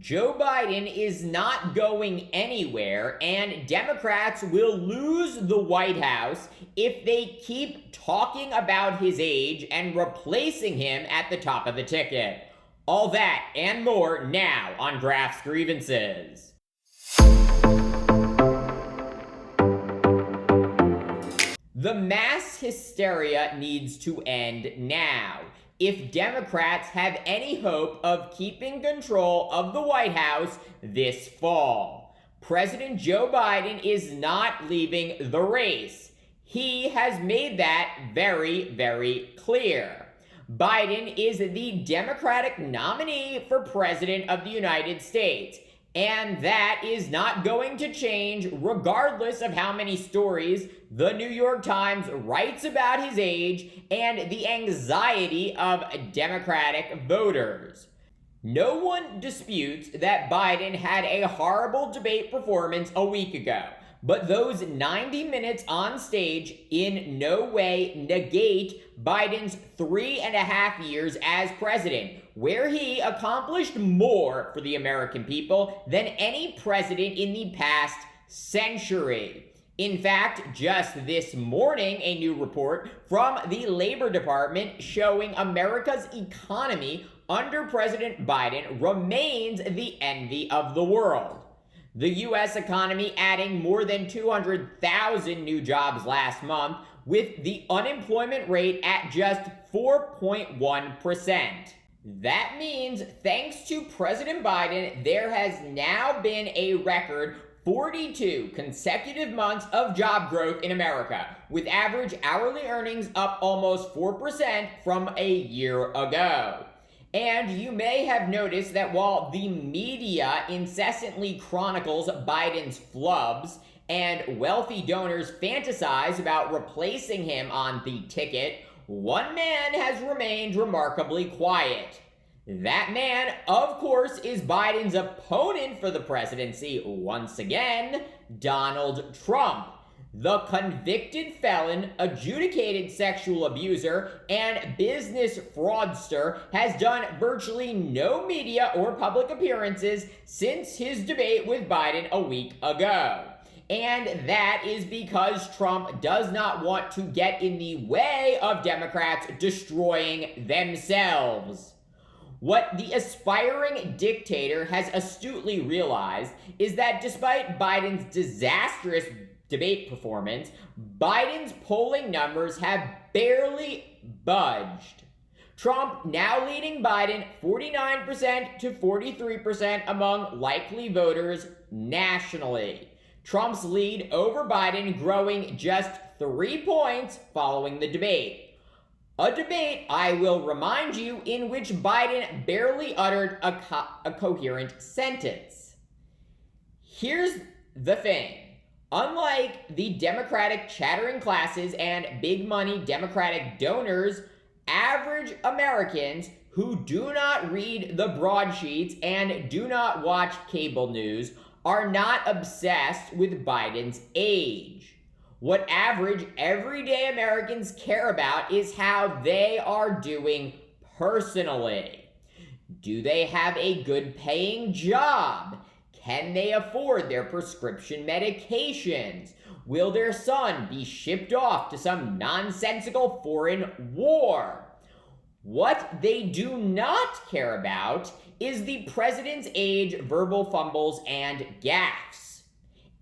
Joe Biden is not going anywhere, and Democrats will lose the White House if they keep talking about his age and replacing him at the top of the ticket. All that and more now on Gaffes Grievances. The mass hysteria needs to end now if Democrats have any hope of keeping control of the White House this fall. President Joe Biden is not leaving the race. He has made that very, very clear. Biden is the Democratic nominee for President of the United States, and that is not going to change regardless of how many stories the New York Times writes about his age and the anxiety of Democratic voters. No one disputes that Biden had a horrible debate performance a week ago, but those 90 minutes on stage in no way negate Biden's 3.5 years as president, where he accomplished more for the American people than any president in the past century. In fact, just this morning, a new report from the Labor Department showing America's economy under President Biden remains the envy of the world. The U.S. economy adding more than 200,000 new jobs last month, with the unemployment rate at just 4.1%. That means, thanks to President Biden, there has now been a record 42 consecutive months of job growth in America, with average hourly earnings up almost 4% from a year ago. And you may have noticed that while the media incessantly chronicles Biden's flubs and wealthy donors fantasize about replacing him on the ticket, one man has remained remarkably quiet. That man, of course, is Biden's opponent for the presidency once again, Donald Trump. The convicted felon, adjudicated sexual abuser, and business fraudster has done virtually no media or public appearances since his debate with Biden a week ago. And that is because Trump does not want to get in the way of Democrats destroying themselves. What the aspiring dictator has astutely realized is that despite Biden's disastrous debate performance, Biden's polling numbers have barely budged. Trump now leading Biden 49% to 43% among likely voters nationally. Trump's lead over Biden growing just 3 points following the debate. A debate, I will remind you, in which Biden barely uttered a coherent sentence. Here's the thing. Unlike the Democratic chattering classes and big money Democratic donors, average Americans who do not read the broadsheets and do not watch cable news are not obsessed with Biden's age. What average, everyday Americans care about is how they are doing personally. Do they have a good paying job? Can they afford their prescription medications? Will their son be shipped off to some nonsensical foreign war? What they do not care about is the president's age, verbal fumbles, and gaffes.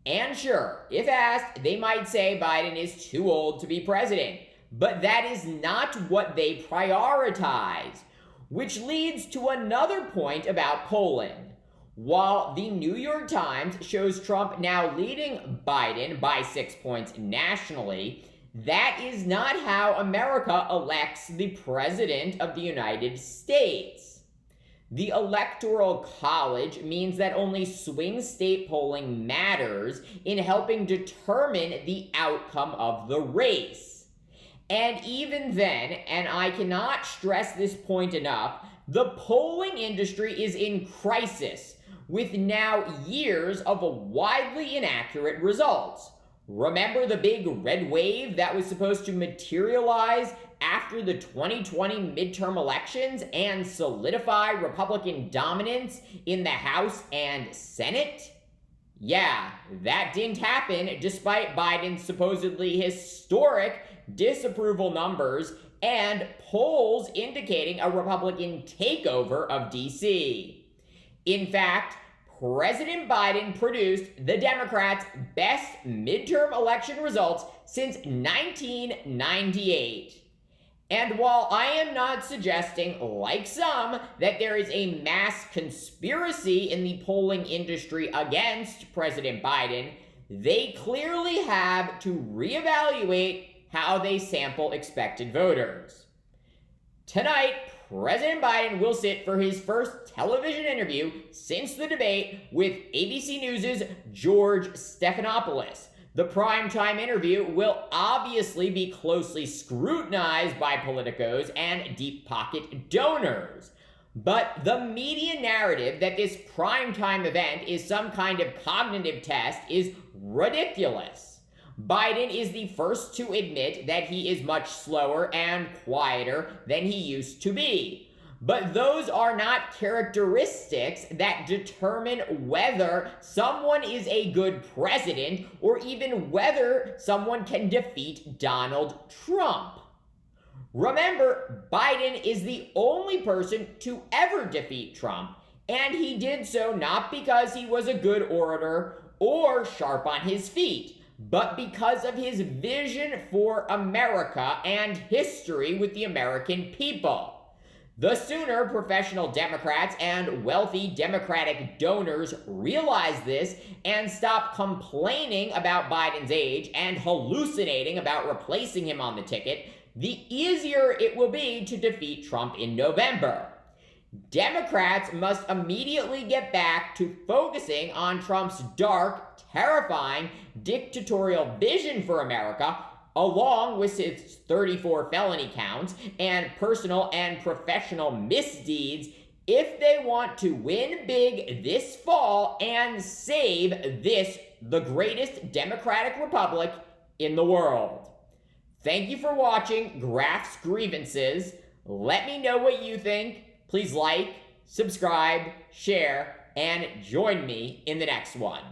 And sure, if asked, they might say Biden is too old to be president, but that is not what they prioritize, which leads to another point about polling. While the New York Times shows Trump now leading Biden by 6 points nationally, that is not how America elects the President of the United States. The Electoral College means that only swing state polling matters in helping determine the outcome of the race. And even then, and I cannot stress this point enough, the polling industry is in crisis, with now years of widely inaccurate results. Remember the big red wave that was supposed to materialize after the 2020 midterm elections and solidify Republican dominance in the House and Senate? Yeah, that didn't happen despite Biden's supposedly historic disapproval numbers and polls indicating a Republican takeover of D.C. In fact, President Biden produced the Democrats' best midterm election results since 1998. And while I am not suggesting, like some, that there is a mass conspiracy in the polling industry against President Biden, they clearly have to reevaluate how they sample expected voters. Tonight, President Biden will sit for his first television interview since the debate with ABC News' George Stephanopoulos. The primetime interview will obviously be closely scrutinized by politicos and deep-pocket donors. But the media narrative that this primetime event is some kind of cognitive test is ridiculous. Biden is the first to admit that he is much slower and quieter than he used to be. But those are not characteristics that determine whether someone is a good president or even whether someone can defeat Donald Trump. Remember, Biden is the only person to ever defeat Trump, and he did so not because he was a good orator or sharp on his feet, but because of his vision for America and history with the American people. The sooner professional Democrats and wealthy Democratic donors realize this and stop complaining about Biden's age and hallucinating about replacing him on the ticket, the easier it will be to defeat Trump in November. Democrats must immediately get back to focusing on Trump's dark, terrifying, dictatorial vision for America, along with his 34 felony counts and personal and professional misdeeds, if they want to win big this fall and save this, the greatest democratic republic in the world. Thank you for watching Gaffes Grievances. Let me know what you think. Please like, subscribe, share, and join me in the next one.